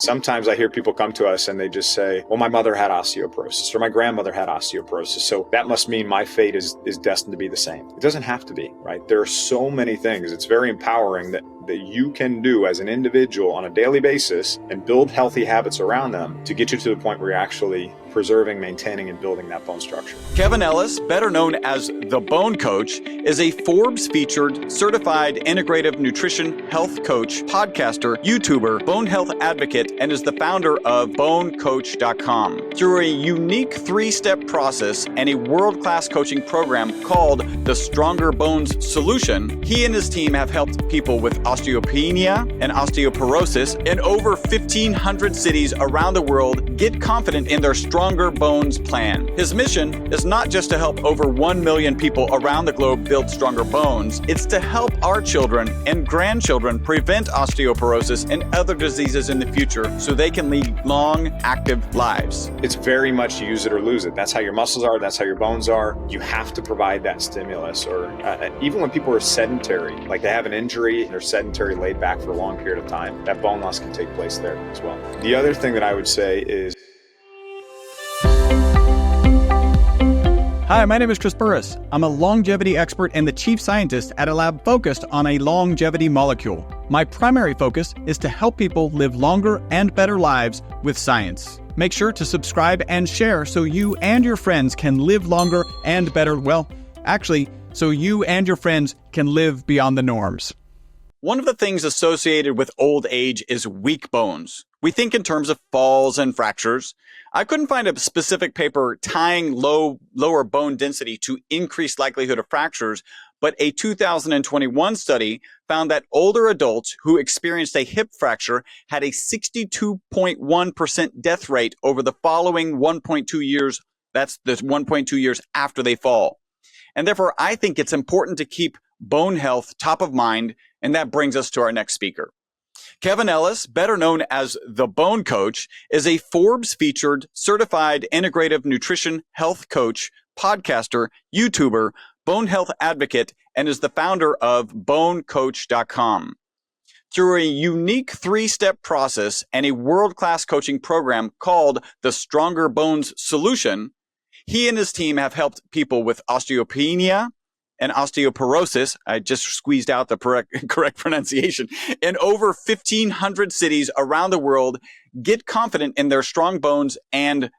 Sometimes I hear people come to us and they just say, well, my mother had osteoporosis or my grandmother had osteoporosis, so that must mean my fate is destined to be the same. It doesn't have to be, right? There are so many things. It's very empowering that you can do as an individual on a daily basis and build healthy habits around them to get you to the point where you're actually preserving, maintaining, and building that bone structure. Kevin Ellis, better known as the Bone Coach, is a Forbes-featured certified integrative nutrition health coach, podcaster, YouTuber, bone health advocate, and is the founder of bonecoach.com. Through a unique 3-step process and a world-class coaching program called the Stronger Bones Solution, he and his team have helped people with osteopenia and osteoporosis in over 1,500 cities around the world get confident in their Stronger Bones plan. His mission is not just to help over 1 million people around the globe build stronger bones, it's to help our children and grandchildren prevent osteoporosis and other diseases in the future so they can lead long, active lives. It's very much use it or lose it. That's how your muscles are, that's how your bones are. You have to provide that stimulus. Or even when people are sedentary, like they have an injury and they're sedentary, laid back for a long period of time, that bone loss can take place there as well. The other thing that I would say is, hi, my name is Chris Burris. I'm a longevity expert and the chief scientist at a lab focused on a longevity molecule. My primary focus is to help people live longer and better lives with science. Make sure to subscribe and share so you and your friends can live longer and better. Well, actually, so you and your friends can live beyond the norms. One of the things associated with old age is weak bones. We think in terms of falls and fractures. I couldn't find a specific paper tying lower bone density to increased likelihood of fractures, but a 2021 study found that older adults who experienced a hip fracture had a 62.1% death rate over the following 1.2 years. That's the 1.2 years after they fall. And therefore, I think it's important to keep bone health top of mind, and that brings us to our next speaker. Kevin Ellis, better known as the Bone Coach, is a Forbes-featured certified integrative nutrition health coach, podcaster, YouTuber, bone health advocate, and is the founder of bonecoach.com. Through a unique 3-step process and a world-class coaching program called the Stronger Bones Solution, he and his team have helped people with osteopenia and osteoporosis, I just squeezed out the correct pronunciation, in over 1,500 cities around the world get confident in their strong bones and,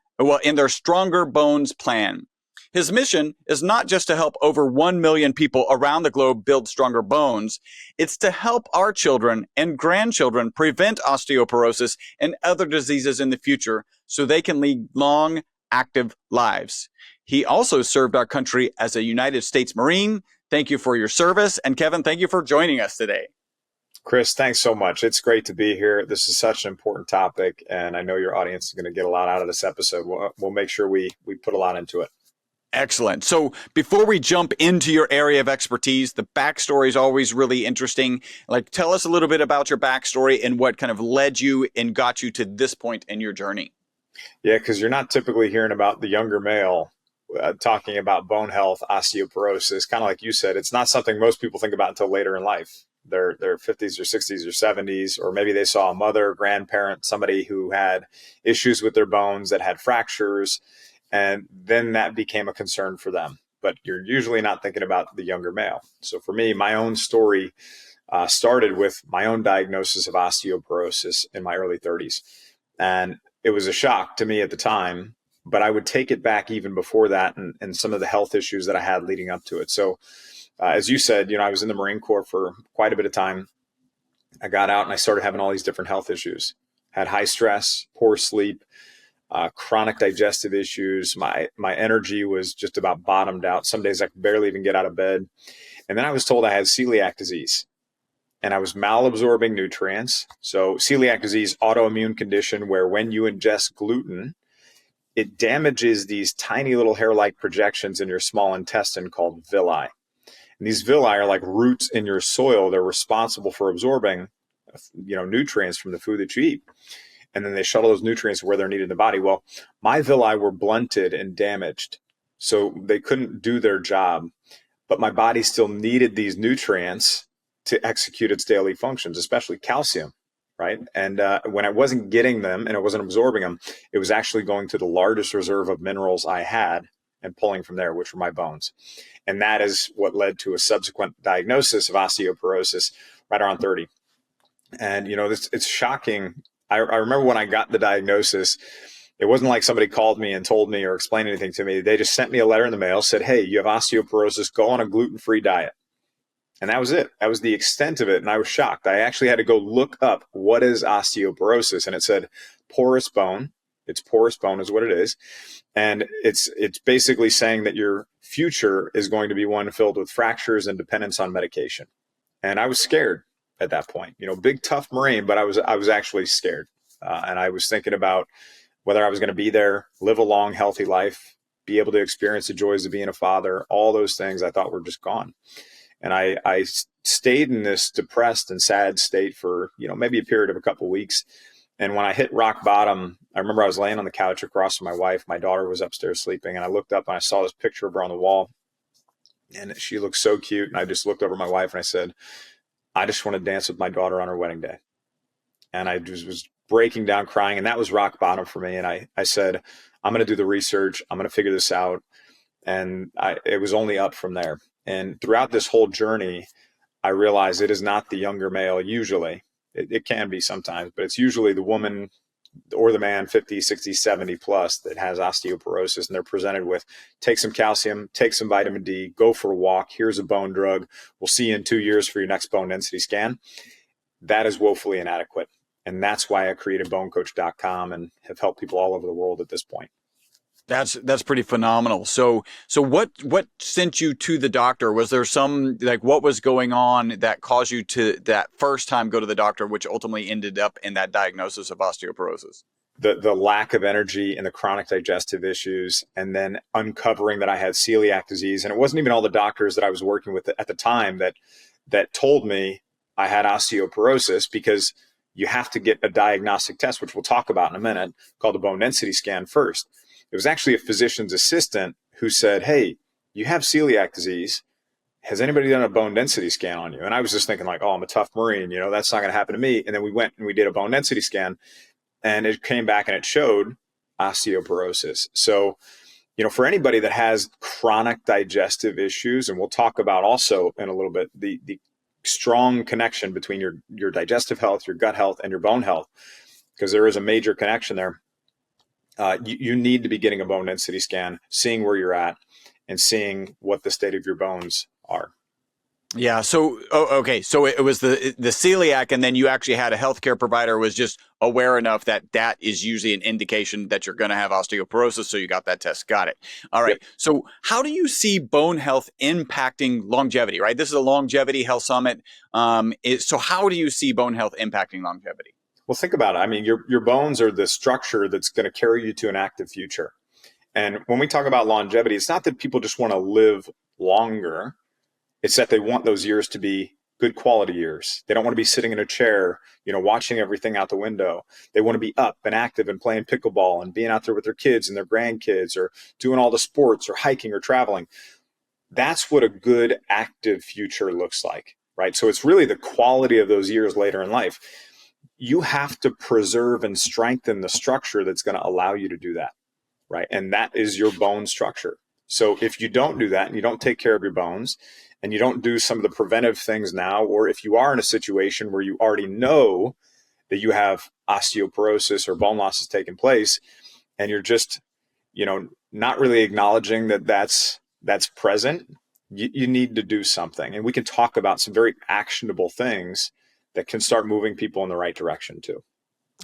in their Stronger Bones plan. His mission is not just to help over 1 million people around the globe build stronger bones, it's to help our children and grandchildren prevent osteoporosis and other diseases in the future so they can lead long, active lives. He also served our country as a United States Marine. Thank you for your service. And Kevin, thank you for joining us today. Chris, thanks so much. It's great to be here. This is such an important topic, and I know your audience is going to get a lot out of this episode. We'll make sure we put a lot into it. Excellent. So before we jump into your area of expertise, the backstory is always really interesting. Like, tell us a little bit about your backstory and what kind of led you and got you to this point in your journey. Yeah, because you're not typically hearing about the younger male talking about bone health, osteoporosis. Kind of like you said, it's not something most people think about until later in life. Their 50s or 60s or 70s, or maybe they saw a mother, grandparent, somebody who had issues with their bones, that had fractures, and then that became a concern for them. But you're usually not thinking about the younger male. So for me, my own story started with my own diagnosis of osteoporosis in my early 30s. And it was a shock to me at the time, but I would take it back even before that and some of the health issues that I had leading up to it. So as you said, I was in the Marine Corps for quite a bit of time. I got out and I started having all these different health issues. Had high stress, poor sleep, chronic digestive issues. My energy was just about bottomed out. Some days I could barely even get out of bed. And then I was told I had celiac disease. And I was malabsorbing nutrients. So celiac disease, autoimmune condition where when you ingest gluten, it damages these tiny little hair-like projections in your small intestine called villi. And these villi are like roots in your soil. They're responsible for absorbing, nutrients from the food that you eat. And then they shuttle those nutrients where they're needed in the body. Well, my villi were blunted and damaged, so they couldn't do their job. But my body still needed these nutrients to execute its daily functions, especially calcium, right? And when I wasn't getting them and I wasn't absorbing them, it was actually going to the largest reserve of minerals I had and pulling from there, which were my bones. And that is what led to a subsequent diagnosis of osteoporosis right around 30. And, it's shocking. I remember when I got the diagnosis, it wasn't like somebody called me and told me or explained anything to me. They just sent me a letter in the mail, said, hey, you have osteoporosis, go on a gluten-free diet. And that was it. That was the extent of it. And I was shocked. I actually had to go look up what is osteoporosis. And it said porous bone. It's porous bone is what it is. And it's basically saying that your future is going to be one filled with fractures and dependence on medication. And I was scared at that point, big, tough Marine, but I was actually scared. And I was thinking about whether I was going to be there, live a long, healthy life, be able to experience the joys of being a father. All those things I thought were just gone. And I stayed in this depressed and sad state for, maybe a period of a couple of weeks. And when I hit rock bottom, I remember I was laying on the couch across from my wife. My daughter was upstairs sleeping. And I looked up and I saw this picture of her on the wall. And she looked so cute. And I just looked over at my wife and I said, I just want to dance with my daughter on her wedding day. And I just was breaking down crying. And that was rock bottom for me. And I said, I'm going to do the research. I'm going to figure this out. And it was only up from there. And throughout this whole journey, I realized it is not the younger male usually. It can be sometimes, but it's usually the woman or the man 50, 60, 70 plus that has osteoporosis. And they're presented with, take some calcium, take some vitamin D, go for a walk. Here's a bone drug. We'll see you in 2 years for your next bone density scan. That is woefully inadequate. And that's why I created bonecoach.com and have helped people all over the world at this point. That's pretty phenomenal. So what sent you to the doctor? Was there some, what was going on that caused you to that first time go to the doctor, which ultimately ended up in that diagnosis of osteoporosis? The lack of energy and the chronic digestive issues, and then uncovering that I had celiac disease. And it wasn't even all the doctors that I was working with at the time that told me I had osteoporosis, because you have to get a diagnostic test, which we'll talk about in a minute, called a bone density scan first. It was actually a physician's assistant who said, hey, you have celiac disease. Has anybody done a bone density scan on you? And I was just thinking like, oh, I'm a tough Marine, that's not going to happen to me. And then we went and we did a bone density scan, and it came back and it showed osteoporosis. So, for anybody that has chronic digestive issues, and we'll talk about also in a little bit, the strong connection between your digestive health, your gut health, and your bone health, because there is a major connection there. You need to be getting a bone density scan, seeing where you're at, and seeing what the state of your bones are. Yeah. So, okay. So it was the celiac, and then you actually had a healthcare provider who was just aware enough that is usually an indication that you're going to have osteoporosis. So you got that test. Got it. All right. Yep. So how do you see bone health impacting longevity, right? This is a longevity health summit. So how do you see bone health impacting longevity? Well, think about it. I mean, your bones are the structure that's going to carry you to an active future. And when we talk about longevity, it's not that people just want to live longer. It's that they want those years to be good quality years. They don't want to be sitting in a chair, watching everything out the window. They want to be up and active and playing pickleball and being out there with their kids and their grandkids, or doing all the sports or hiking or traveling. That's what a good active future looks like, right? So it's really the quality of those years later in life. You have to preserve and strengthen the structure that's going to allow you to do that, right? And that is your bone structure. So if you don't do that and you don't take care of your bones, and you don't do some of the preventive things now, or if you are in a situation where you already know that you have osteoporosis or bone loss is taking place, and you're just, not really acknowledging that that's present, you need to do something. And we can talk about some very actionable things that can start moving people in the right direction too.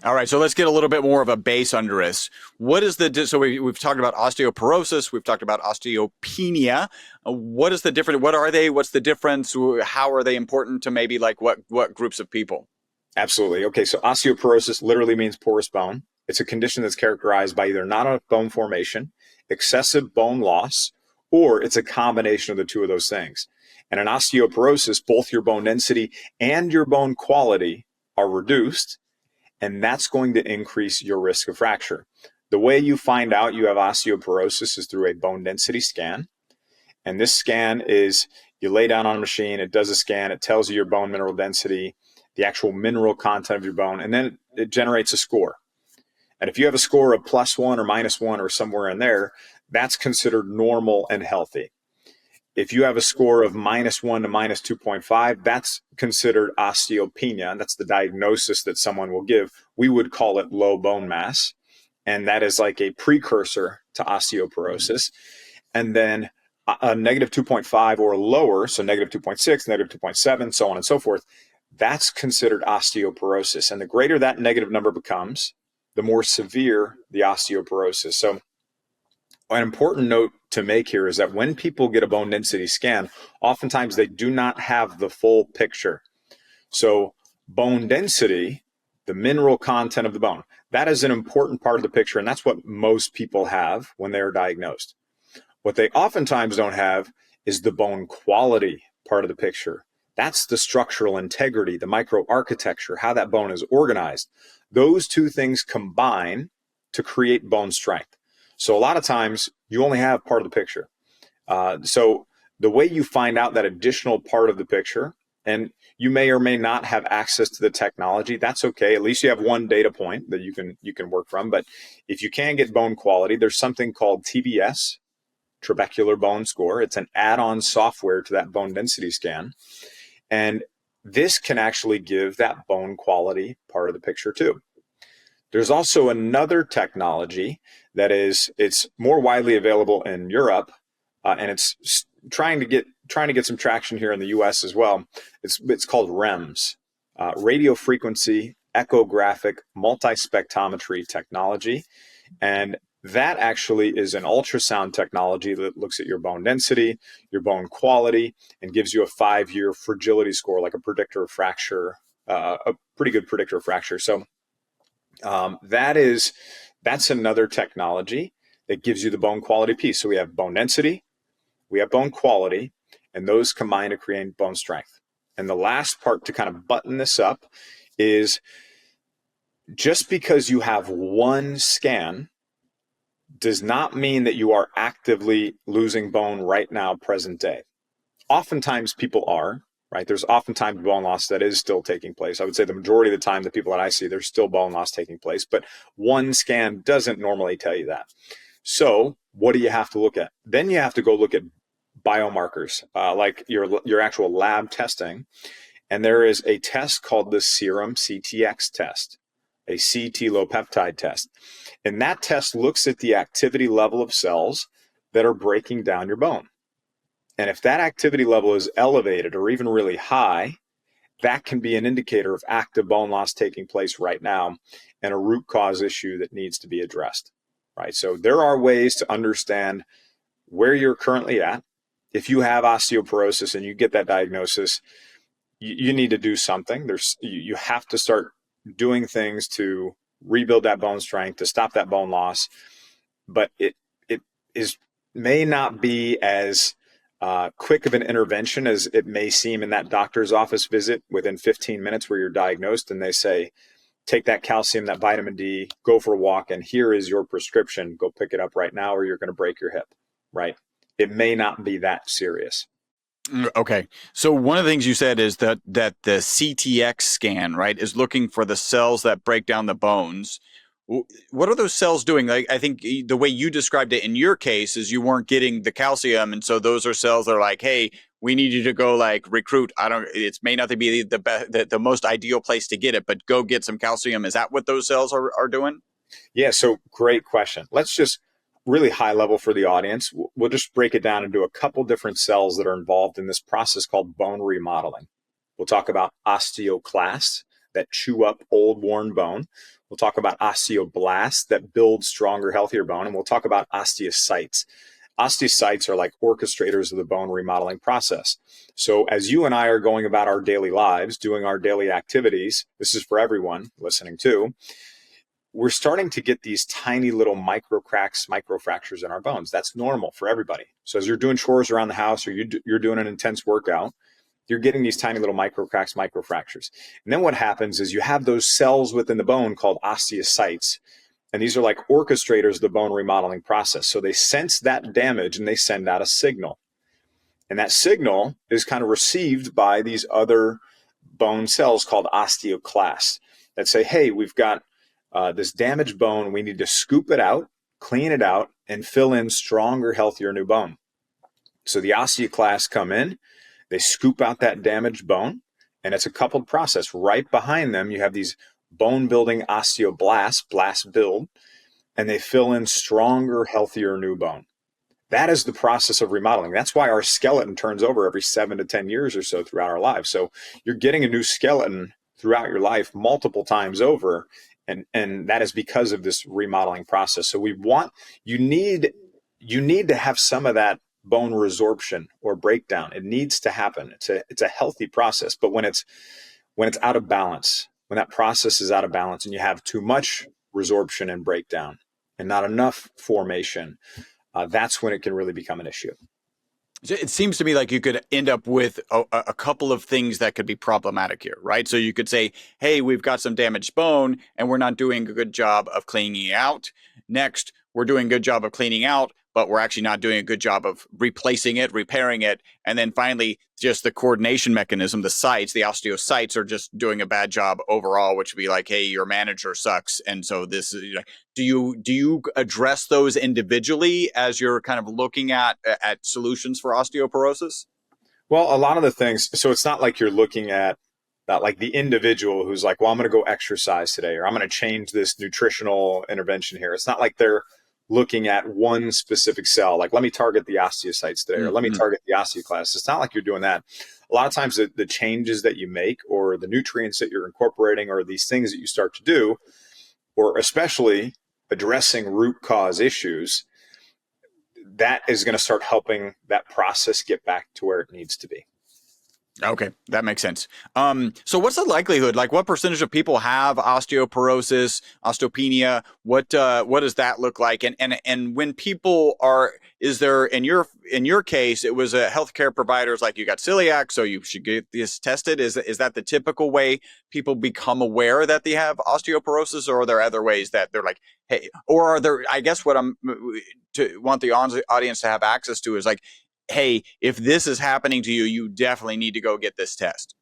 All right, so let's get a little bit more of a base under us. What is so we've talked about osteoporosis, we've talked about osteopenia. What is the difference? What are they? What's the difference? How are they important to maybe what groups of people? Absolutely. Okay, so osteoporosis literally means porous bone. It's a condition that's characterized by either not enough bone formation, excessive bone loss, or it's a combination of the two of those things. And in osteoporosis, both your bone density and your bone quality are reduced, and that's going to increase your risk of fracture. The way you find out you have osteoporosis is through a bone density scan. And this scan is, you lay down on a machine, it does a scan, it tells you your bone mineral density, the actual mineral content of your bone, and then it generates a score. And if you have a score of +1 or -1 or somewhere in there, that's considered normal and healthy. If you have a score of -1 to -2.5, that's considered osteopenia. And that's the diagnosis that someone will give. We would call it low bone mass. And that is like a precursor to osteoporosis. And then a -2.5 or lower, so -2.6, -2.7, so on and so forth, that's considered osteoporosis. And the greater that negative number becomes, the more severe the osteoporosis. So an important note to make here is that when people get a bone density scan, oftentimes they do not have the full picture. So bone density, the mineral content of the bone, that is an important part of the picture, and that's what most people have when they're diagnosed. What they oftentimes don't have is the bone quality part of the picture. That's the structural integrity, the microarchitecture, how that bone is organized. Those two things combine to create bone strength. So a lot of times you only have part of the picture. So the way you find out that additional part of the picture, and you may or may not have access to the technology, that's okay. At least you have one data point that you can work from. But if you can get bone quality, there's something called TBS, trabecular bone score. It's an add-on software to that bone density scan. And this can actually give that bone quality part of the picture too. There's also another technology that it's more widely available in Europe, and it's trying to get some traction here in the U.S. as well. It's called REMS, radio frequency echographic multispectrometry technology, and that actually is an ultrasound technology that looks at your bone density, your bone quality, and gives you a 5-year fragility score, like a predictor of fracture, a pretty good predictor of fracture. So that's another technology that gives you the bone quality piece. So we have bone density, we have bone quality, and those combine to create bone strength. And the last part to kind of button this up is just because you have one scan does not mean that you are actively losing bone right now, present day. Oftentimes people are, right? There's oftentimes bone loss that is still taking place. I would say the majority of the time, the people that I see, there's still bone loss taking place, but one scan doesn't normally tell you that. So what do you have to look at? Then you have to go look at biomarkers, like your actual lab testing. And there is a test called the serum CTX test, a CT low peptide test. And that test looks at the activity level of cells that are breaking down your bone. And if that activity level is elevated or even really high, that can be an indicator of active bone loss taking place right now and a root cause issue that needs to be addressed, right? So there are ways to understand where you're currently at. If you have osteoporosis and you get that diagnosis, you need to do something. You have to start doing things to rebuild that bone strength, to stop that bone loss. But it may not be as quick of an intervention as it may seem in that doctor's office visit within 15 minutes where you're diagnosed and they say, take that calcium, that vitamin D, go for a walk, and here is your prescription. Go pick it up right now or you're going to break your hip, right? It may not be that serious. Okay. So one of the things you said is that the CTX scan, right, is looking for the cells that break down the bones. What are those cells doing? Like, I think the way you described it in your case is you weren't getting the calcium. And so those are cells that are like, hey, we need you to go like recruit. It may not be the most ideal place to get it, but go get some calcium. Is that what those cells are doing? Yeah. So great question. Let's just really high level for the audience. We'll just break it down into a couple different cells that are involved in this process called bone remodeling. We'll talk about osteoclasts that chew up old worn bone. We'll talk about osteoblasts that build stronger, healthier bone. And we'll talk about osteocytes. Osteocytes are like orchestrators of the bone remodeling process. So as you and I are going about our daily lives, doing our daily activities, this is for everyone listening too, we're starting to get these tiny little micro cracks, micro fractures in our bones. That's normal for everybody. So as you're doing chores around the house or you're doing an intense workout, you're getting these tiny little micro cracks, micro fractures. And then what happens is you have those cells within the bone called osteocytes. And these are like orchestrators of the bone remodeling process. So they sense that damage and they send out a signal. And that signal is kind of received by these other bone cells called osteoclasts that say, hey, we've got this damaged bone. We need to scoop it out, clean it out, and fill in stronger, healthier new bone. So the osteoclasts come in, they scoop out that damaged bone, and it's a coupled process. Right behind them, you have these bone-building osteoblasts, blast build, and they fill in stronger, healthier new bone. That is the process of remodeling. That's why our skeleton turns over every 7 to 10 years or so throughout our lives. So you're getting a new skeleton throughout your life multiple times over, and that is because of this remodeling process. So you need to have some of that bone resorption or breakdown. It needs to happen. It's a healthy process. But when it's out of balance, when that process is out of balance and you have too much resorption and breakdown and not enough formation, that's when it can really become an issue. It seems to me like you could end up with a couple of things that could be problematic here, right? So you could say, hey, we've got some damaged bone and we're not doing a good job of cleaning it out. Next, we're doing a good job of cleaning out, but we're actually not doing a good job of replacing it, repairing it. And then finally, just the coordination mechanism, the osteocytes are just doing a bad job overall, which would be like, hey, your manager sucks. And so this is, do you address those individually as you're kind of looking at solutions for osteoporosis? Well, a lot of the things, so it's not like you're looking at like the individual who's like, well, I'm going to go exercise today, or I'm going to change this nutritional intervention here. It's not like they're looking at one specific cell, like let me target the osteocytes today, or let me target the osteoclasts. It's not like you're doing that. A lot of times the changes that you make, or the nutrients that you're incorporating, or these things that you start to do, or especially addressing root cause issues, that is going to start helping that process get back to where it needs to be. Okay, that makes sense. So what's the likelihood? Like, what percentage of people have osteoporosis, osteopenia? What does that look like? And when people is there in your case, it was a healthcare providers like you got celiac, so you should get this tested. Is that the typical way people become aware that they have osteoporosis, or are there other ways that they're like, hey, or are there? I guess what I'm to want the audience to have access to is like, hey, if this is happening to you, you definitely need to go get this test.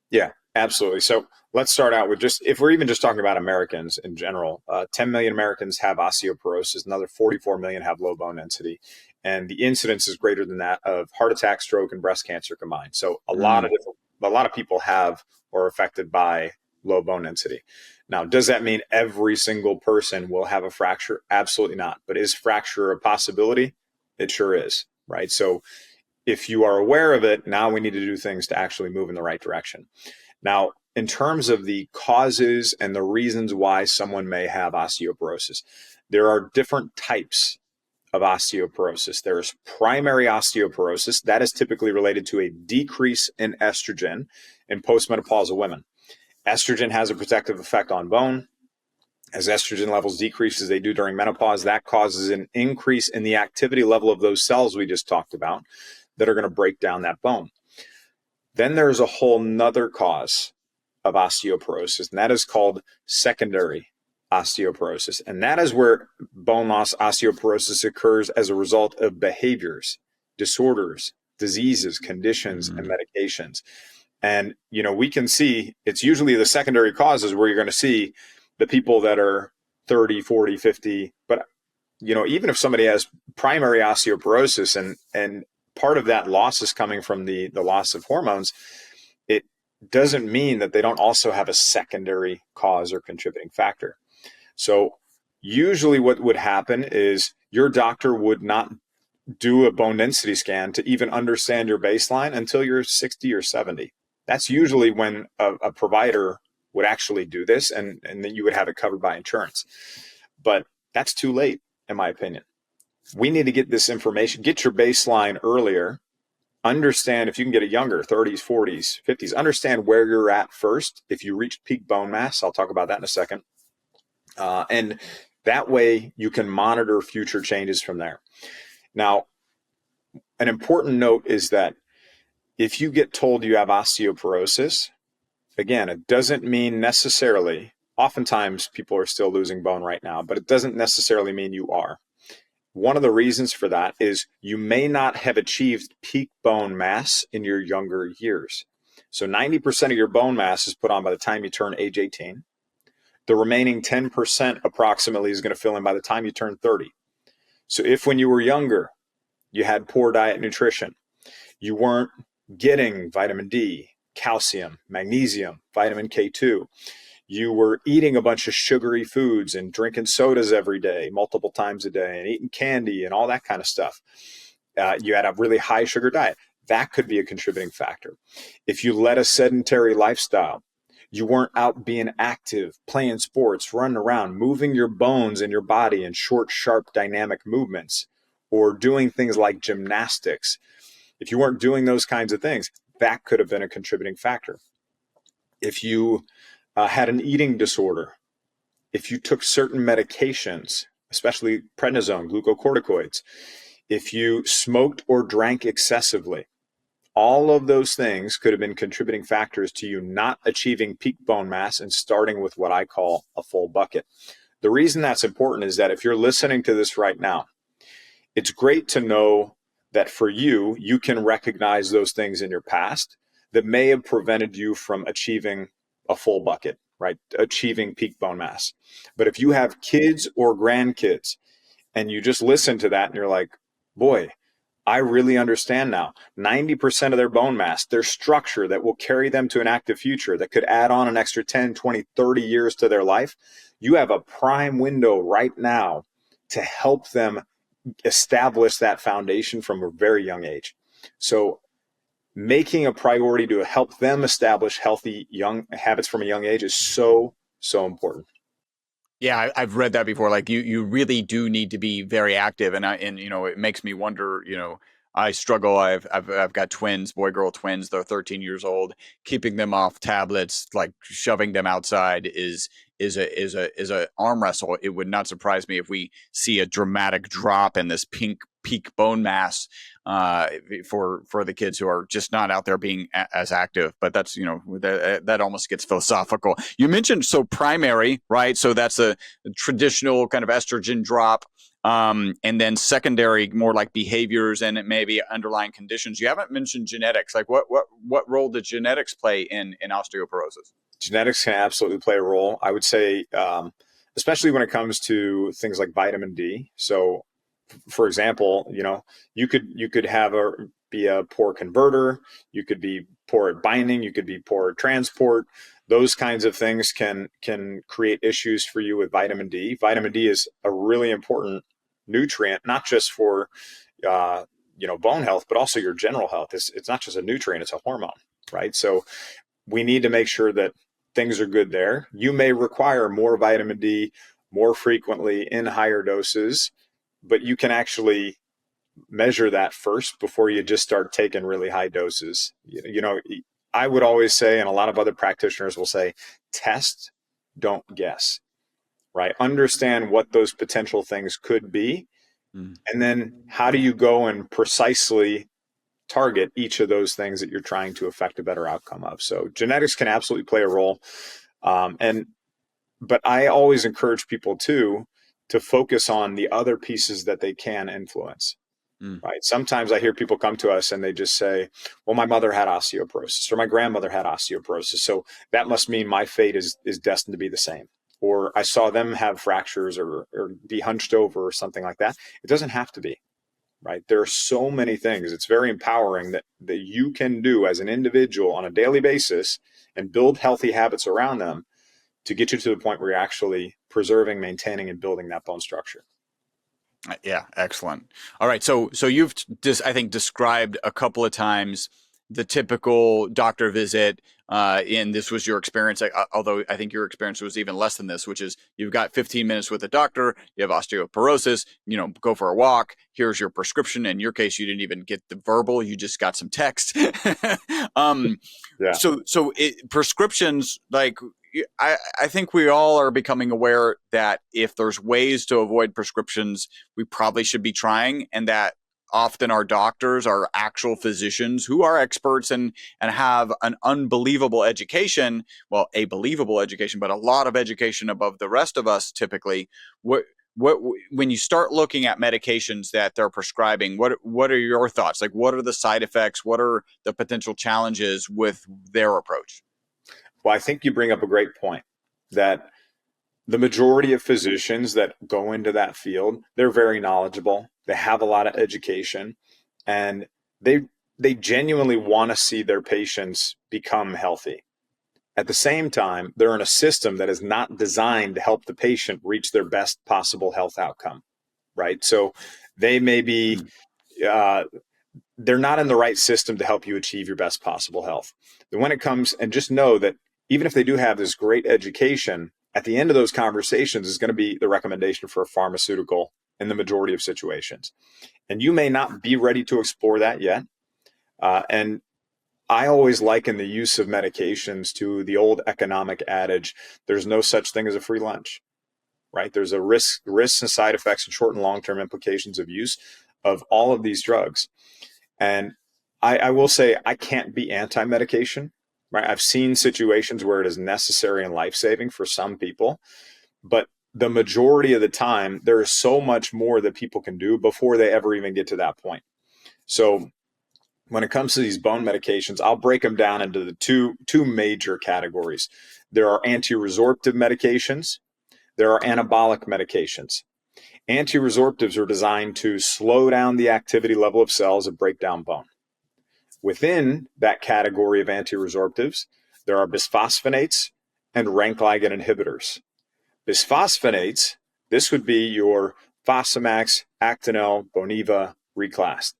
Yeah, absolutely. So let's start out with if we're even just talking about Americans in general, 10 million Americans have osteoporosis, another 44 million have low bone density. And the incidence is greater than that of heart attack, stroke, and breast cancer combined. So a lot of people have or are affected by low bone density. Now, does that mean every single person will have a fracture? Absolutely not. But is fracture a possibility? It sure is. Right. So if you are aware of it, now we need to do things to actually move in the right direction. Now, in terms of the causes and the reasons why someone may have osteoporosis, there are different types of osteoporosis. There is primary osteoporosis. That is typically related to a decrease in estrogen in postmenopausal women. Estrogen has a protective effect on bone. As estrogen levels decrease as they do during menopause, that causes an increase in the activity level of those cells we just talked about that are going to break down that bone. Then there's a whole nother cause of osteoporosis, and that is called secondary osteoporosis. And that is where bone loss osteoporosis occurs as a result of behaviors, disorders, diseases, conditions, and medications. And, we can see it's usually the secondary causes where you're going to see the people that are 30, 40, 50, but even if somebody has primary osteoporosis and part of that loss is coming from the loss of hormones, it doesn't mean that they don't also have a secondary cause or contributing factor. So usually what would happen is your doctor would not do a bone density scan to even understand your baseline until you're 60 or 70. That's usually when a provider would actually do this, and then you would have it covered by insurance. But that's too late, in my opinion. We need to get this information, get your baseline earlier, understand if you can get it younger, 30s, 40s, 50s, understand where you're at first. If you reach peak bone mass, I'll talk about that in a second. And that way you can monitor future changes from there. Now, an important note is that if you get told you have osteoporosis, again, it doesn't mean necessarily, oftentimes people are still losing bone right now, but it doesn't necessarily mean you are. One of the reasons for that is you may not have achieved peak bone mass in your younger years. So 90% of your bone mass is put on by the time you turn age 18. The remaining 10% approximately is going to fill in by the time you turn 30. So if when you were younger, you had poor diet nutrition, you weren't getting vitamin D, calcium, magnesium, vitamin K2, you were eating a bunch of sugary foods and drinking sodas every day, multiple times a day, and eating candy and all that kind of stuff, you had a really high sugar diet. That could be a contributing factor. If you led a sedentary lifestyle, you weren't out being active, playing sports, running around, moving your bones and your body in short, sharp, dynamic movements, or doing things like gymnastics. If you weren't doing those kinds of things, that could have been a contributing factor. If you had an eating disorder, if you took certain medications, especially prednisone, glucocorticoids, if you smoked or drank excessively, all of those things could have been contributing factors to you not achieving peak bone mass and starting with what I call a full bucket. The reason that's important is that if you're listening to this right now, it's great to know that for you, you can recognize those things in your past that may have prevented you from achieving a full bucket, right? Achieving peak bone mass. But if you have kids or grandkids and you just listen to that and you're like, boy, I really understand now. 90% of their bone mass, their structure that will carry them to an active future, that could add on an extra 10, 20, 30 years to their life. You have a prime window right now to help them establish that foundation from a very young age. So making a priority to help them establish healthy young habits from a young age is so, so important. Yeah, I've read that before. Like you really do need to be very active, and it makes me wonder. I struggle. I've got twins, boy girl twins. They're 13 years old. Keeping them off tablets, like shoving them outside, is a arm wrestle. It would not surprise me if we see a dramatic drop in this peak bone mass for the kids who are just not out there being as active. But that's, that almost gets philosophical. You mentioned primary, right? So that's a traditional kind of estrogen drop. And then secondary, more like behaviors and maybe underlying conditions. You haven't mentioned genetics. Like what role does genetics play in osteoporosis? Genetics can absolutely play a role. I would say, especially when it comes to things like vitamin D. So, for example, you could be a poor converter. You could be poor at binding. You could be poor at transport. Those kinds of things can create issues for you with vitamin D. Vitamin D is a really important nutrient, not just for bone health, but also your general health. It's not just a nutrient; it's a hormone, right? So we need to make sure that things are good there. You may require more vitamin D more frequently in higher doses, but you can actually measure that first before you just start taking really high doses. I would always say, and a lot of other practitioners will say, test, don't guess, right? Understand what those potential things could be. And then how do you go and precisely target each of those things that you're trying to affect a better outcome of. So genetics can absolutely play a role. But I always encourage people to focus on the other pieces that they can influence. Right. Sometimes I hear people come to us and they just say, well, my mother had osteoporosis or my grandmother had osteoporosis, so that must mean my fate is destined to be the same. Or I saw them have fractures or be hunched over or something like that. It doesn't have to be. Right. There are so many things. It's very empowering that you can do as an individual on a daily basis and build healthy habits around them to get you to the point where you're actually preserving, maintaining, and building that bone structure. Yeah, excellent. All right, so you've I think described a couple of times the typical doctor visit, and this was your experience, although I think your experience was even less than this, which is you've got 15 minutes with a doctor, you have osteoporosis, go for a walk, here's your prescription. In your case, you didn't even get the verbal, you just got some text. Yeah. So prescriptions, like, I think we all are becoming aware that if there's ways to avoid prescriptions, we probably should be trying, and that often our doctors are actual physicians who are experts and have an unbelievable education, well, a believable education, but a lot of education above the rest of us typically. when you start looking at medications that they're prescribing, what are your thoughts? Like, what are the side effects? What are the potential challenges with their approach? Well, I think you bring up a great point that the majority of physicians that go into that field, they're very knowledgeable. They have a lot of education, and they genuinely want to see their patients become healthy. At the same time, they're in a system that is not designed to help the patient reach their best possible health outcome, right? So they may be, they're not in the right system to help you achieve your best possible health. And when it comes, and just know that even if they do have this great education, at the end of those conversations is going to be the recommendation for a pharmaceutical in the majority of situations. And you may not be ready to explore that yet. And I always liken the use of medications to the old economic adage, there's no such thing as a free lunch, right? There's a risks and side effects and short and long-term implications of use of all of these drugs. And I will say I can't be anti-medication, right? I've seen situations where it is necessary and life-saving for some people, but the majority of the time, there is so much more that people can do before they ever even get to that point. So when it comes to these bone medications, I'll break them down into the two major categories. There are anti-resorptive medications. There are anabolic medications. Anti-resorptives are designed to slow down the activity level of cells that break down bone. Within that category of anti-resorptives, there are bisphosphonates and rank ligand inhibitors. Bisphosphonates, this would be your Fosamax, Actonel, Boniva, reclassed.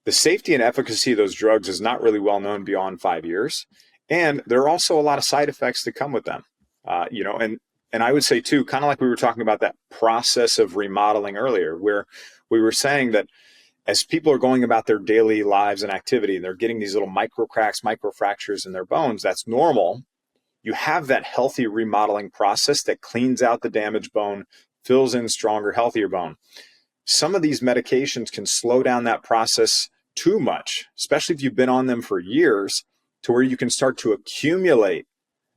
The safety and efficacy of those drugs is not really well known beyond 5 years. And there are also a lot of side effects that come with them. And I would say too, kind of like we were talking about that process of remodeling earlier, where we were saying that as people are going about their daily lives and activity, and they're getting these little micro cracks, micro fractures in their bones, that's normal. You have that healthy remodeling process that cleans out the damaged bone, fills in stronger, healthier bone. Some of these medications can slow down that process too much, especially if you've been on them for years, to where you can start to accumulate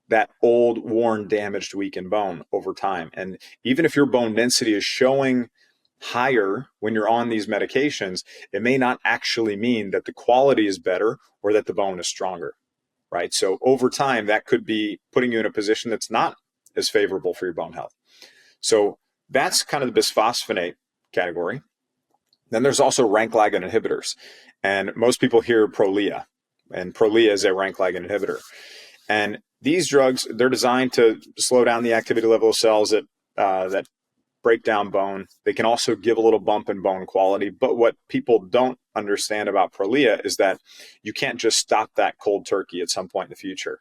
that old, worn, damaged, weakened bone over time. And even if your bone density is showing higher when you're on these medications, it may not actually mean that the quality is better or that the bone is stronger, right? So over time, that could be putting you in a position that's not as favorable for your bone health. So that's kind of the bisphosphonate category. Then there's also rank ligand inhibitors. And most people hear Prolia, and Prolia is a rank ligand inhibitor. And these drugs, they're designed to slow down the activity level of cells that break down bone. They can also give a little bump in bone quality. But what people don't understand about Prolia is that you can't just stop that cold turkey at some point in the future.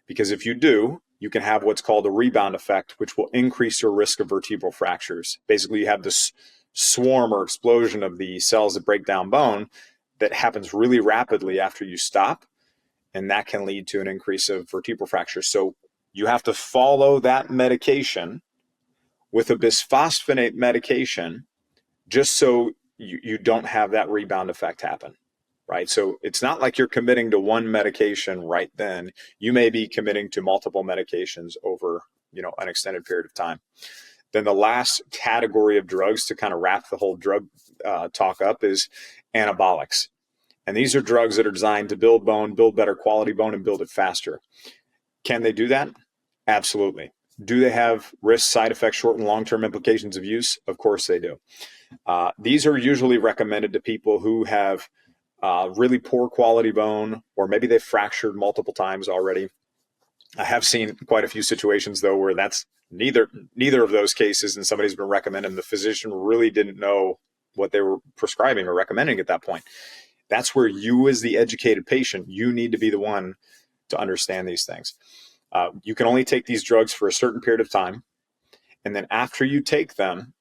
Because if you do, you can have what's called a rebound effect, which will increase your risk of vertebral fractures. Basically, you have this swarm or explosion of the cells that break down bone that happens really rapidly after you stop, and that can lead to an increase of vertebral fractures. So you have to follow that medication with a bisphosphonate medication just so you don't have that rebound effect happen, right? So it's not like you're committing to one medication right then. You may be committing to multiple medications over, an extended period of time. Then the last category of drugs to kind of wrap the whole drug talk up is anabolics. And these are drugs that are designed to build bone, build better quality bone, and build it faster. Can they do that? Absolutely. Do they have risk, side effects, short and long-term implications of use? Of course they do. These are usually recommended to people who have really poor quality bone, or maybe they've fractured multiple times already. I have seen quite a few situations, though, where that's neither of those cases, and somebody's been recommended, and the physician really didn't know what they were prescribing or recommending at that point. That's where you, as the educated patient, you need to be the one to understand these things. You can only take these drugs for a certain period of time. And then after you take them,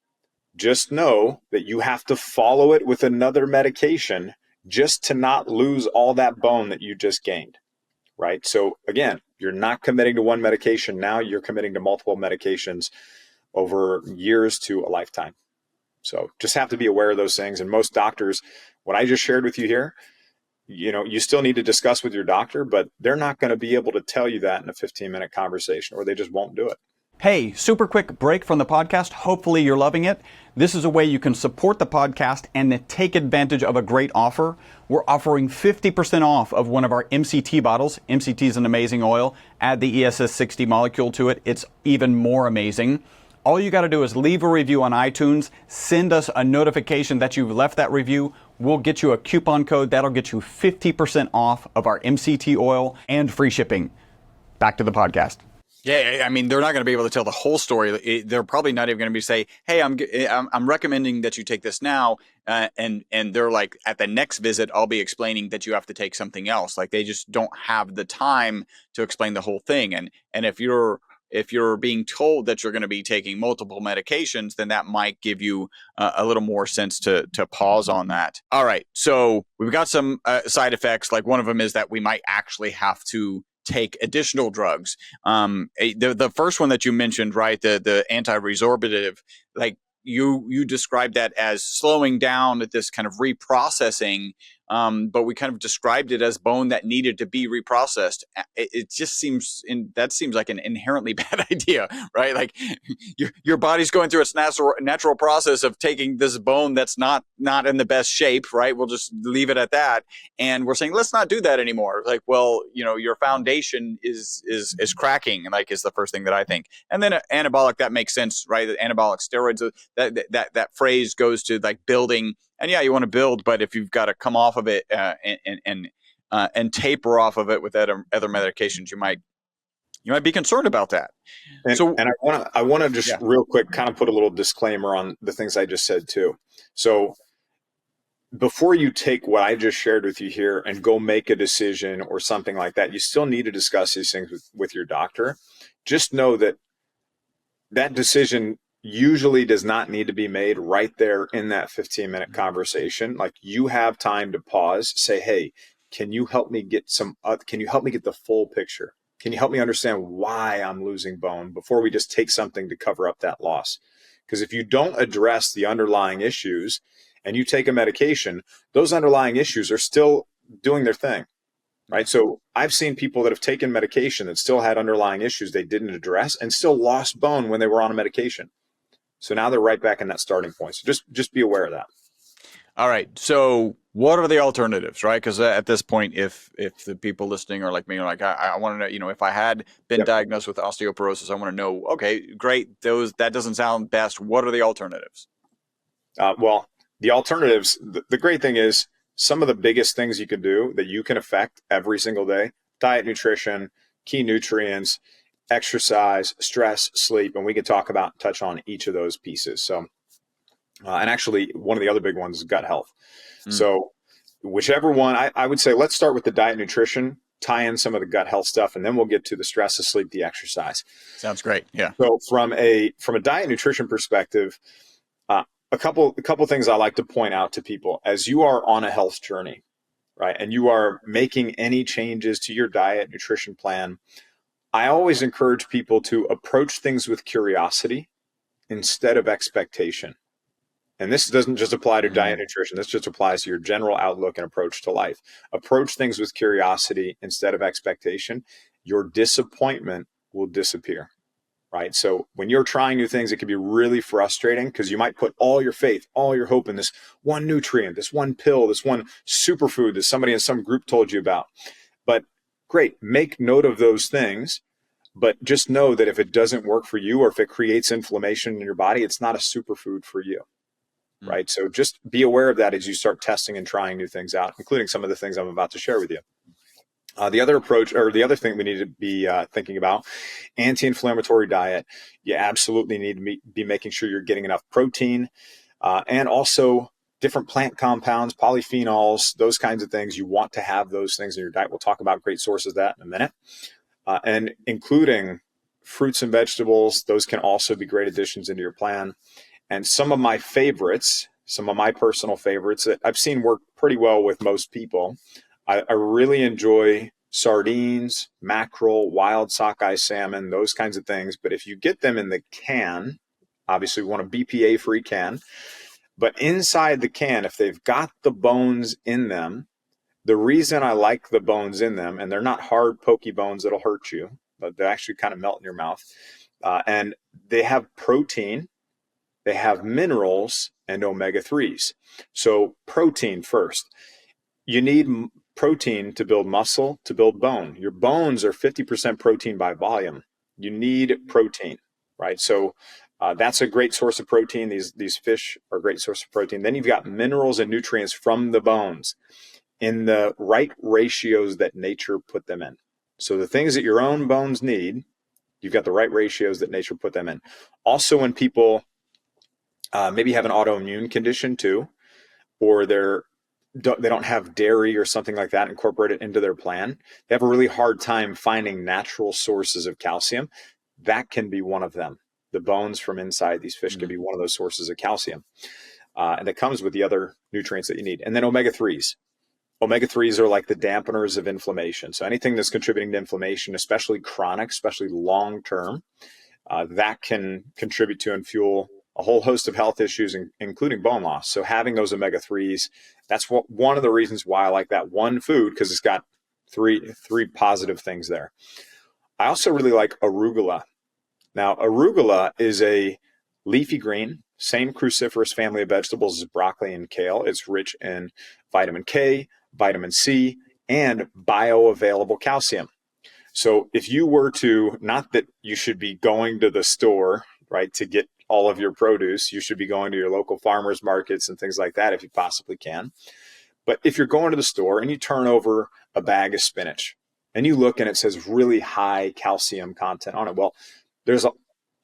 just know that you have to follow it with another medication just to not lose all that bone that you just gained, right? So again, you're not committing to one medication now, you're committing to multiple medications over years to a lifetime. So just have to be aware of those things. And most doctors, what I just shared with you here, you still need to discuss with your doctor, but they're not going to be able to tell you that in a 15-minute conversation, or they just won't do it. Hey, super quick break from the podcast. Hopefully you're loving it. This is a way you can support the podcast and take advantage of a great offer. We're offering 50% off of one of our MCT bottles. MCT is an amazing oil. Add the ESS 60 molecule to it. It's even more amazing. All you got to do is leave a review on iTunes, send us a notification that you've left that review. We'll get you a coupon code that'll get you 50% off of our MCT oil and free shipping. Back to the podcast. Yeah, I mean, they're not going to be able to tell the whole story. They're probably not even going to be say, "Hey, I'm recommending that you take this now," and they're like, at the next visit, I'll be explaining that you have to take something else. Like they just don't have the time to explain the whole thing. And if you're being told that you're going to be taking multiple medications, then that might give you a little more sense to pause on that. All right, so we've got some side effects. Like one of them is that we might actually have to take additional drugs. The first one that you mentioned, right, the anti-resorbative, like you described that as slowing down this kind of reprocessing, but we kind of described it as bone that needed to be reprocessed. It just seems like an inherently bad idea, right? Like your body's going through its natural process of taking this bone that's not in the best shape, right? We'll just leave it at that, and we're saying let's not do that anymore. Like, well, your foundation is cracking, like is the first thing that I think. And then anabolic, that makes sense, right? Anabolic steroids, that phrase goes to like building. And yeah, you want to build, but if you've got to come off of it and taper off of it with other medications, you might be concerned about that. And I want to just real quick kind of put a little disclaimer on the things I just said too. So before you take what I just shared with you here and go make a decision or something like that, you still need to discuss these things with your doctor. Just know that decision usually does not need to be made right there in that 15-minute conversation. Like you have time to pause, say, hey, can you help me get the full picture? Can you help me understand why I'm losing bone before we just take something to cover up that loss? Because if you don't address the underlying issues and you take a medication, those underlying issues are still doing their thing, right? So I've seen people that have taken medication that still had underlying issues they didn't address and still lost bone when they were on a medication. So now they're right back in that starting point. So just be aware of that. All right. So what are the alternatives, right? Because at this point, if the people listening are like me, are like, I want to know, if I had been diagnosed with osteoporosis, I want to know, okay, great. That doesn't sound best. What are the alternatives? Well, the alternatives, the great thing is some of the biggest things you can do that you can affect every single day: diet, nutrition, key nutrients, exercise, stress, sleep, and we can touch on each of those pieces. So, and actually one of the other big ones is gut health. So whichever one, I would say, let's start with the diet, nutrition, tie in some of the gut health stuff, and then we'll get to the stress, the sleep, the exercise. Sounds great. Yeah. So from a diet nutrition perspective, a couple things I like to point out to people as you are on a health journey, right? And you are making any changes to your diet, nutrition plan. I always encourage people to approach things with curiosity instead of expectation. And this doesn't just apply to diet nutrition. This just applies to your general outlook and approach to life. Approach things with curiosity instead of expectation. Your disappointment will disappear, right? So when you're trying new things, it can be really frustrating because you might put all your faith, all your hope in this one nutrient, this one pill, this one superfood that somebody in some group told you about. But great, make note of those things, but just know that if it doesn't work for you or if it creates inflammation in your body, it's not a superfood for you, right? So just be aware of that as you start testing and trying new things out, including some of the things I'm about to share with you. The other approach, or the other thing we need to be thinking about, anti-inflammatory diet. You absolutely need to be making sure you're getting enough protein and also different plant compounds, polyphenols, those kinds of things. You want to have those things in your diet. We'll talk about great sources of that in a minute. And including fruits and vegetables, those can also be great additions into your plan. And some of my favorites, some of my personal favorites that I've seen work pretty well with most people, I really enjoy sardines, mackerel, wild sockeye salmon, those kinds of things. But if you get them in the can, obviously we want a BPA-free can. But inside the can, if they've got the bones in them, the reason I like the bones in them, and they're not hard, pokey bones that'll hurt you, but they actually kind of melt in your mouth, And they have protein, they have minerals, and omega-3s. So protein first. You need protein to build muscle, to build bone. Your bones are 50% protein by volume. You need protein, right? So that's a great source of protein. These fish are a great source of protein. Then you've got minerals and nutrients from the bones in the right ratios that nature put them in. So the things that your own bones need, you've got the right ratios that nature put them in. Also, when people maybe have an autoimmune condition too, or they don't have dairy or something like that incorporated into their plan, they have a really hard time finding natural sources of calcium. That can be one of them. The bones from inside these fish can be one of those sources of calcium. And it comes with the other nutrients that you need. And then omega-3s. Omega-3s are like the dampeners of inflammation. So anything that's contributing to inflammation, especially chronic, especially long-term, that can contribute to and fuel a whole host of health issues, including bone loss. So having those omega-3s, that's one of the reasons why I like that one food, because it's got three positive things there. I also really like arugula. Now, arugula is a leafy green, same cruciferous family of vegetables as broccoli and kale. It's rich in vitamin K, vitamin C, and bioavailable calcium. So if you were to, not that you should be going to the store, right, to get all of your produce, you should be going to your local farmers markets and things like that if you possibly can. But if you're going to the store and you turn over a bag of spinach and you look and it says really high calcium content on it, well, there's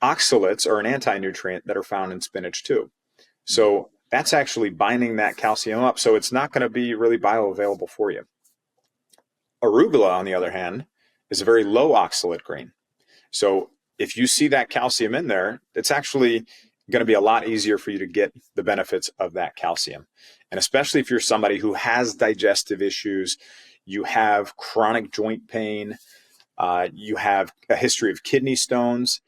oxalates, or an anti-nutrient, that are found in spinach too. So that's actually binding that calcium up. So it's not going to be really bioavailable for you. Arugula, on the other hand, is a very low oxalate green. So if you see that calcium in there, it's actually going to be a lot easier for you to get the benefits of that calcium. And especially if you're somebody who has digestive issues, you have chronic joint pain, you have a history of kidney stones,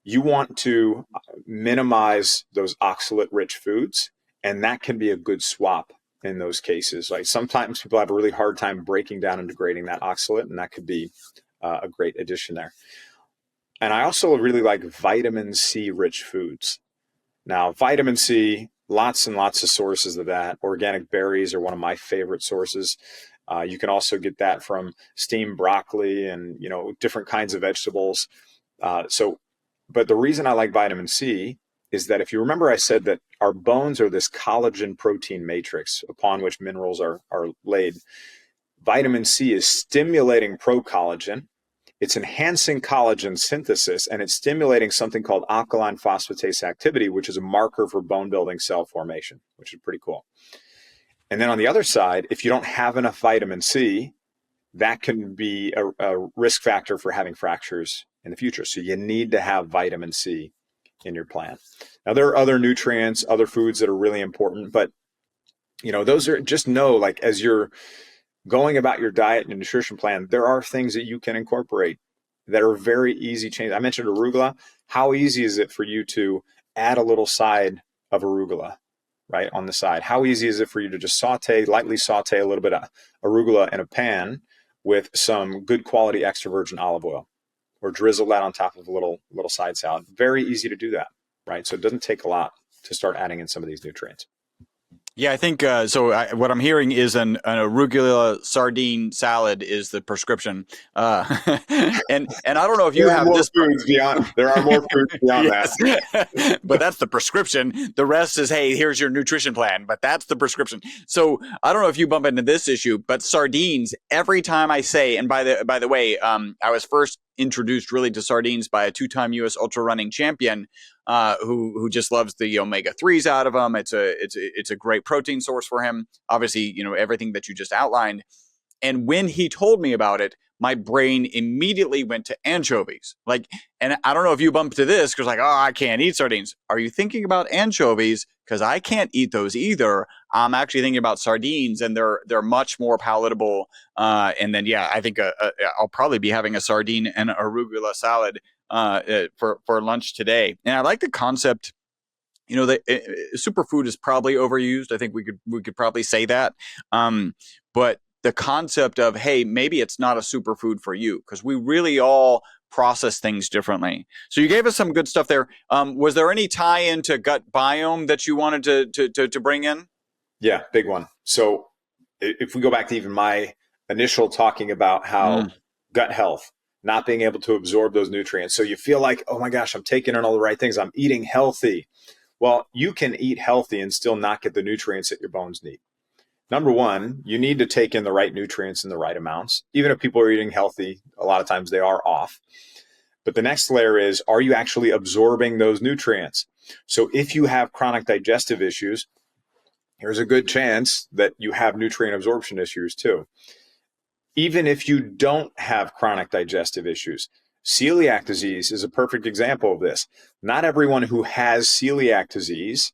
you want to minimize those oxalate-rich foods, and that can be a good swap in those cases. Like sometimes people have a really hard time breaking down and degrading that oxalate, and that could be a great addition there. And I also really like vitamin C rich foods. Now, vitamin C, lots and lots of sources of that. Organic berries are one of my favorite sources. You can also get that from steamed broccoli and, different kinds of vegetables. But the reason I like vitamin C is that if you remember, I said that our bones are this collagen protein matrix upon which minerals are laid. Vitamin C is stimulating procollagen. It's enhancing collagen synthesis, and it's stimulating something called alkaline phosphatase activity, which is a marker for bone building cell formation, which is pretty cool. And then on the other side, if you don't have enough vitamin C, that can be a risk factor for having fractures in the future. So you need to have vitamin C in your plan. Now, there are other nutrients, other foods that are really important, but those are, just know, like, as you're going about your diet and nutrition plan, there are things that you can incorporate that are very easy changes. I mentioned arugula. How easy is it for you to add a little side of arugula, right, on the side? How easy is it for you to just lightly saute a little bit of arugula in a pan with some good quality extra virgin olive oil, or drizzle that on top of a little side salad? Very easy to do that, right? So it doesn't take a lot to start adding in some of these nutrients. Yeah, I think what I'm hearing is an arugula sardine salad is the prescription, and I don't know if you have this. There are more foods beyond that, but that's the prescription. The rest is, hey, here's your nutrition plan, but that's the prescription. So I don't know if you bump into this issue, but sardines. Every time I say, and by the way, I was first introduced really to sardines by a 2-time U.S. ultra running champion. Who just loves the omega-3s out of them. It's a great protein source for him. Obviously, everything that you just outlined. And when he told me about it, my brain immediately went to anchovies. And I don't know if you bumped to this because I can't eat sardines. Are you thinking about anchovies? Because I can't eat those either. I'm actually thinking about sardines, and they're much more palatable. And then, I think I'll probably be having a sardine and arugula salad for lunch today. And I like the concept. Superfood is probably overused. I think we could probably say that. But the concept of, hey, maybe it's not a superfood for you, because we really all process things differently. So you gave us some good stuff there. Was there any tie into gut biome that you wanted to bring in? Yeah, big one. So if we go back to even my initial talking about how gut health, not being able to absorb those nutrients. So you feel like, oh my gosh, I'm taking in all the right things. I'm eating healthy. Well, you can eat healthy and still not get the nutrients that your bones need. Number one, you need to take in the right nutrients in the right amounts. Even if people are eating healthy, a lot of times they are off. But the next layer is, are you actually absorbing those nutrients? So if you have chronic digestive issues, there's a good chance that you have nutrient absorption issues too. Even if you don't have chronic digestive issues, celiac disease is a perfect example of this. Not everyone who has celiac disease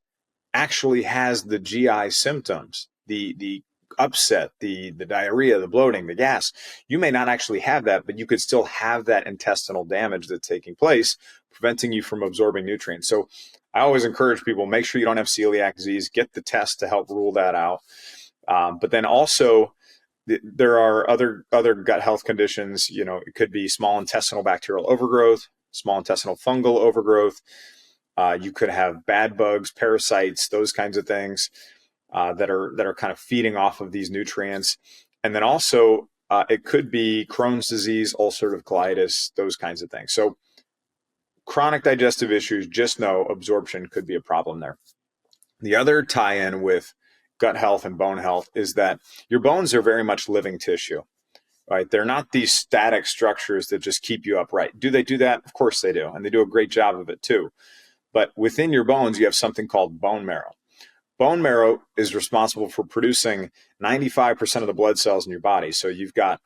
actually has the GI symptoms, the upset, the diarrhea, the bloating, the gas. You may not actually have that, but you could still have that intestinal damage that's taking place, preventing you from absorbing nutrients. So I always encourage people, make sure you don't have celiac disease, get the test to help rule that out. But then also, there are other gut health conditions. You know, it could be small intestinal bacterial overgrowth, small intestinal fungal overgrowth. You could have bad bugs, parasites, those kinds of things that are kind of feeding off of these nutrients. And then also it could be Crohn's disease, ulcerative colitis, those kinds of things. So chronic digestive issues, just know absorption could be a problem there. The other tie-in with gut health and bone health is that your bones are very much living tissue, right? They're not these static structures that just keep you upright. Do they do that? Of course they do. And they do a great job of it too. But within your bones, you have something called bone marrow. Bone marrow is responsible for producing 95% of the blood cells in your body. So you've got,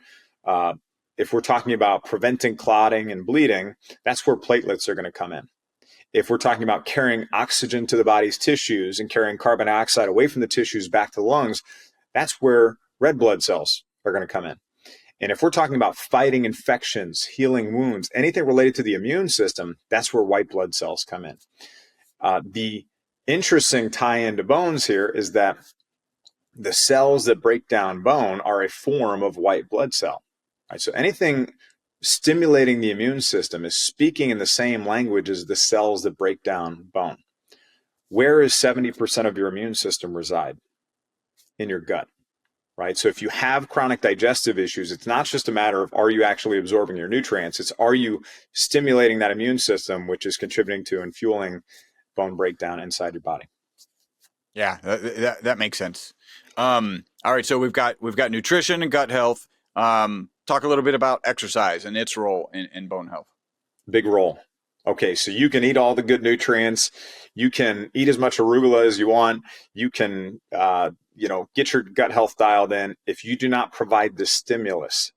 if we're talking about preventing clotting and bleeding, that's where platelets are going to come in. If we're talking about carrying oxygen to the body's tissues and carrying carbon dioxide away from the tissues back to the lungs, that's where red blood cells are going to come in. And if we're talking about fighting infections, healing wounds, anything related to the immune system, that's where white blood cells come in. The interesting tie-in to bones here is that the cells that break down bone are a form of white blood cell. Right? So anything stimulating the immune system is speaking in the same language as the cells that break down bone. Where is 70% of your immune system reside? In your gut, right? So if you have chronic digestive issues, it's not just a matter of, are you actually absorbing your nutrients? It's, are you stimulating that immune system, which is contributing to and fueling bone breakdown inside your body? Yeah, that makes sense. All right, so we've got nutrition and gut health. Talk a little bit about exercise and its role in bone health. Big role. Okay, so you can eat all the good nutrients. You can eat as much arugula as you want. You can, get your gut health dialed in. If you do not provide the stimulus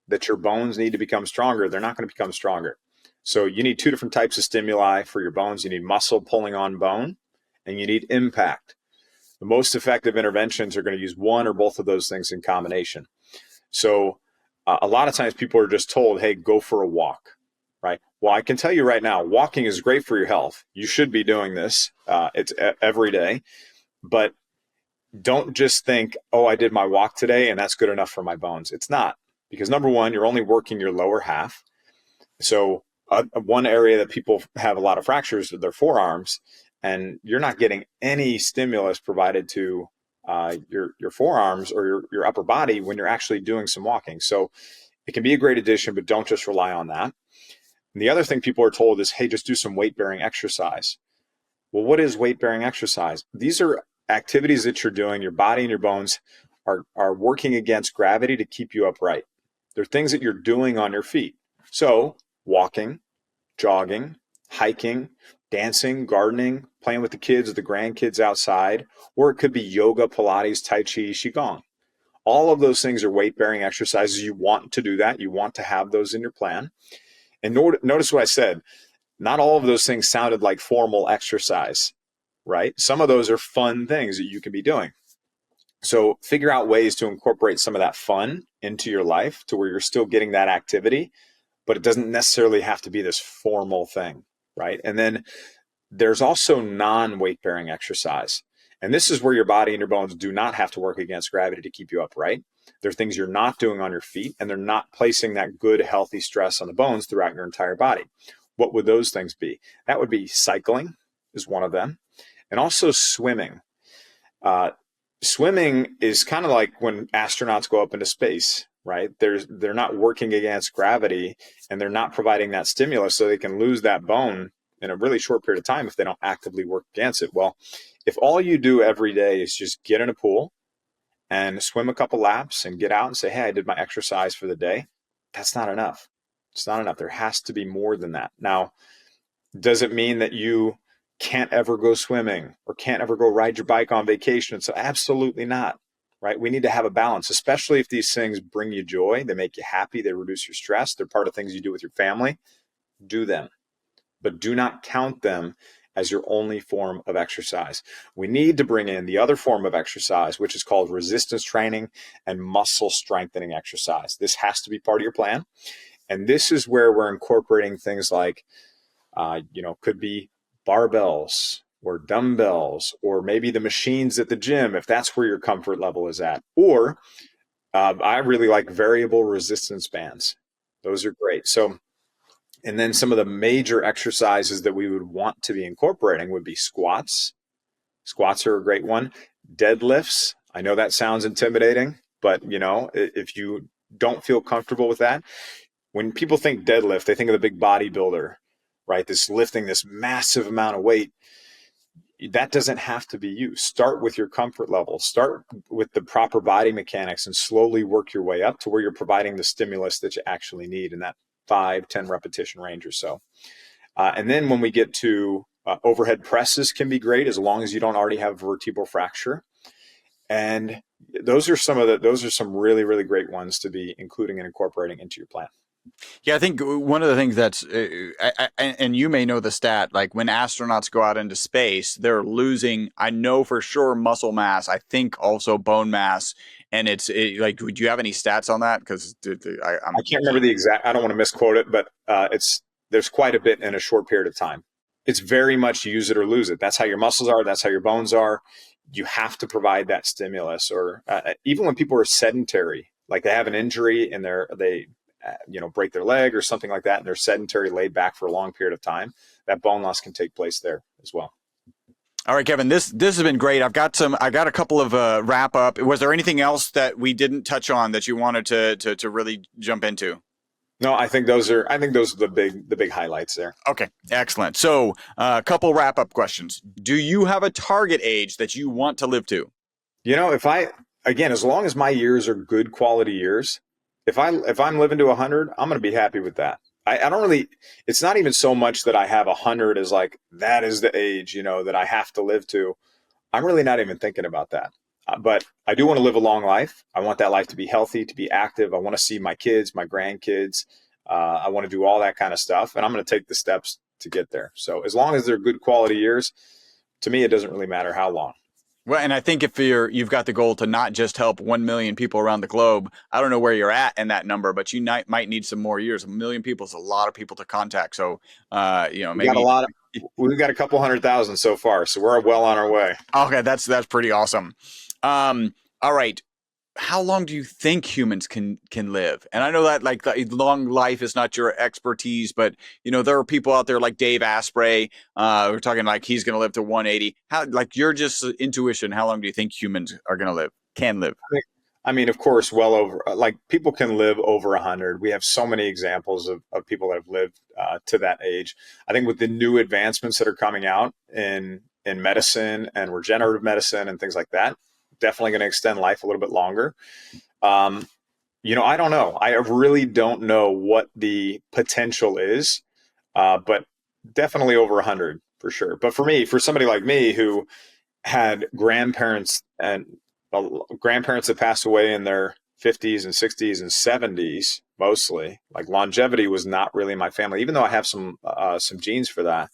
that your bones need to become stronger, they're not going to become stronger. So you need two different types of stimuli for your bones. You need muscle pulling on bone, and you need impact. The most effective interventions are going to use one or both of those things in combination. So a lot of times people are just told, hey, go for a walk, right? Well, I can tell you right now, walking is great for your health. You should be doing this. It's every day. But don't just think, oh, I did my walk today and that's good enough for my bones. It's not. Because number one, you're only working your lower half. So one area that people have a lot of fractures are their forearms, and you're not getting any stimulus provided to your forearms or your upper body when you're actually doing some walking. So it can be a great addition, but don't just rely on that. And the other thing people are told is, hey, just do some weight-bearing exercise. Well, what is weight-bearing exercise? These are activities that you're doing. Your body and your bones are working against gravity to keep you upright. They're things that you're doing on your feet. So walking, jogging, hiking, dancing, gardening, playing with the kids, the grandkids outside, or it could be yoga, Pilates, Tai Chi, Qigong. All of those things are weight-bearing exercises. You want to do that. You want to have those in your plan. And notice what I said. Not all of those things sounded like formal exercise, right? Some of those are fun things that you can be doing. So figure out ways to incorporate some of that fun into your life to where you're still getting that activity, but it doesn't necessarily have to be this formal thing, right? And then there's also non-weight-bearing exercise. And this is where your body and your bones do not have to work against gravity to keep you upright. They're things you're not doing on your feet, and they're not placing that good, healthy stress on the bones throughout your entire body. What would those things be? That would be cycling is one of them, and also swimming. Swimming is kind of like when astronauts go up into space, right? They're not working against gravity, and they're not providing that stimulus, so they can lose that bone in a really short period of time if they don't actively work against it. Well, if all you do every day is just get in a pool and swim a couple laps and get out and say, hey, I did my exercise for the day, that's not enough. It's not enough. There has to be more than that. Now, does it mean that you can't ever go swimming or can't ever go ride your bike on vacation? So absolutely not, right? We need to have a balance, especially if these things bring you joy, they make you happy, they reduce your stress, they're part of things you do with your family. Do them, but do not count them as your only form of exercise. We need to bring in the other form of exercise, which is called resistance training and muscle strengthening exercise. This has to be part of your plan. And this is where we're incorporating things like, could be barbells or dumbbells, or maybe the machines at the gym, if that's where your comfort level is at. Or I really like variable resistance bands. Those are great. So, and then some of the major exercises that we would want to be incorporating would be squats. Squats are a great one. Deadlifts. I know that sounds intimidating, but if you don't feel comfortable with that, when people think deadlift, they think of the big bodybuilder, right? This lifting this massive amount of weight. That doesn't have to be you. Start with your comfort level. Start with the proper body mechanics and slowly work your way up to where you're providing the stimulus that you actually need in that 5-10 repetition range or so. And then when we get to overhead presses can be great as long as you don't already have vertebral fracture. And those are some really, really great ones to be including and incorporating into your plan. Yeah, I think one of the things that's, and you may know the stat, like when astronauts go out into space, they're losing, I know for sure, muscle mass, I think also bone mass. And would you have any stats on that? Because I can't remember the exact, I don't want to misquote it, but there's quite a bit in a short period of time. It's very much use it or lose it. That's how your muscles are. That's how your bones are. You have to provide that stimulus. Or even when people are sedentary, like they have an injury and they break their leg or something like that, and they're sedentary, laid back for a long period of time, that bone loss can take place there as well. All right, Kevin, this has been great. I've got a couple of wrap up. Was there anything else that we didn't touch on that you wanted to really jump into? No, I think those are the big highlights there. Okay, excellent. So a couple wrap up questions. Do you have a target age that you want to live to? As long as my years are good quality years, if I'm living to 100, I'm going to be happy with that. I don't really, it's not even so much that I have 100 as like, that is the age, that I have to live to. I'm really not even thinking about that. But I do want to live a long life. I want that life to be healthy, to be active. I want to see my kids, my grandkids. I want to do all that kind of stuff. And I'm going to take the steps to get there. So as long as they're good quality years, to me, it doesn't really matter how long. Well, and I think if you've got the goal to not just help 1 million people around the globe, I don't know where you're at in that number, but you might need some more years. 1 million people is a lot of people to contact. So, maybe we've got a couple 100,000 so far, so we're well on our way. Okay, that's pretty awesome. All right. How long do you think humans can live? And I know that like long life is not your expertise, but there are people out there like Dave Asprey. We're talking like he's going to live to 180. How, like your just intuition, how long do you think humans are going to can live? I mean, of course, well over, like people can live over 100. We have so many examples of people that have lived to that age. I think with the new advancements that are coming out in medicine and regenerative medicine and things like that, definitely going to extend life a little bit longer. I don't know. I really don't know what the potential is, but definitely over 100 for sure. But for somebody like me who had grandparents that passed away in their 50s and 60s and 70s, mostly, like longevity was not really my family, even though I have some genes for that.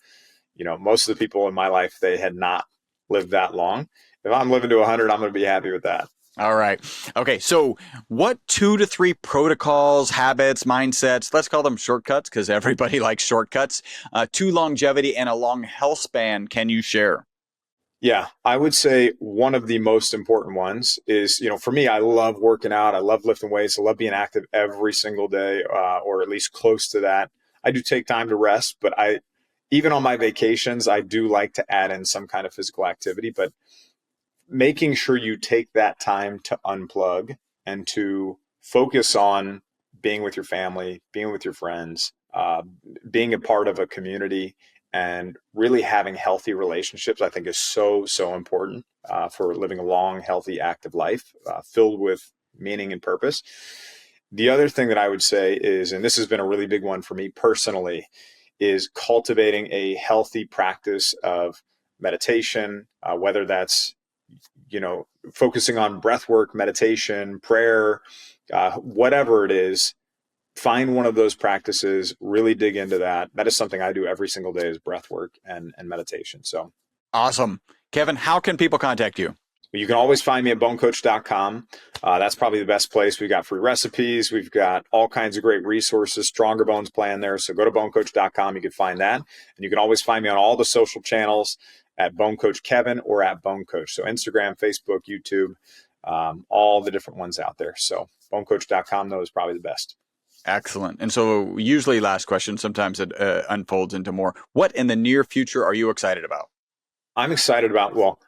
Most of the people in my life, they had not lived that long. If I'm living to 100, I'm going to be happy with that. All right. Okay. So what 2 to 3 protocols, habits, mindsets, let's call them shortcuts because everybody likes shortcuts, to longevity and a long health span can you share? Yeah, I would say one of the most important ones is, for me, I love working out. I love lifting weights. I love being active every single day, or at least close to that. I do take time to rest, but even on my vacations, I do like to add in some kind of physical activity, but making sure you take that time to unplug and to focus on being with your family, being with your friends, being a part of a community, and really having healthy relationships, I think is so, so important for living a long, healthy, active life filled with meaning and purpose. The other thing that I would say is, and this has been a really big one for me personally, is cultivating a healthy practice of meditation, whether that's focusing on breath work, meditation, prayer, whatever it is. Find one of those practices, really dig into that. That is something I do every single day, is breath work and meditation. So awesome. Kevin, how can people contact you? You can always find me at bonecoach.com. That's probably the best place. We've got free recipes. We've got all kinds of great resources, Stronger Bones plan there. So go to bonecoach.com. You can find that. And you can always find me on all the social channels at Bone Coach Kevin or at Bone Coach. So Instagram, Facebook, YouTube, all the different ones out there. So bonecoach.com, though, is probably the best. Excellent. And so usually last question, sometimes it unfolds into more. What in the near future are you excited about? I'm excited about,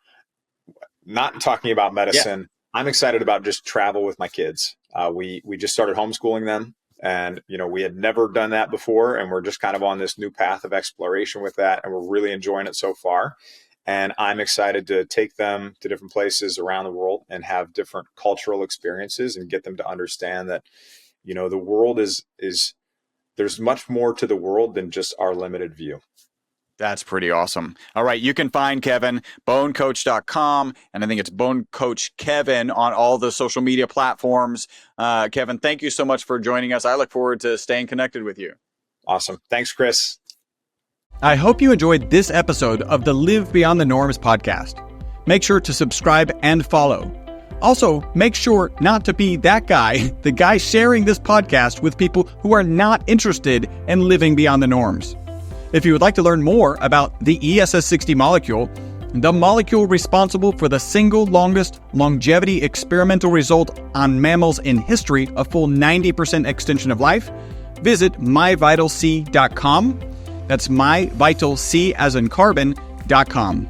not talking about medicine. Yeah. I'm excited about just travel with my kids. We just started homeschooling them, and we had never done that before, and we're just kind of on this new path of exploration with that, and we're really enjoying it so far. And I'm excited to take them to different places around the world and have different cultural experiences and get them to understand that the world is there's much more to the world than just our limited view. That's pretty awesome. All right. You can find Kevin, bonecoach.com. And I think it's Bone Coach Kevin on all the social media platforms. Kevin, thank you so much for joining us. I look forward to staying connected with you. Awesome. Thanks, Chris. I hope you enjoyed this episode of the Live Beyond the Norms podcast. Make sure to subscribe and follow. Also, make sure not to be that guy, the guy sharing this podcast with people who are not interested in living beyond the norms. If you would like to learn more about the ESS60 molecule, the molecule responsible for the single longest longevity experimental result on mammals in history, a full 90% extension of life, visit myvitalc.com. That's myvitalc as in carbon.com.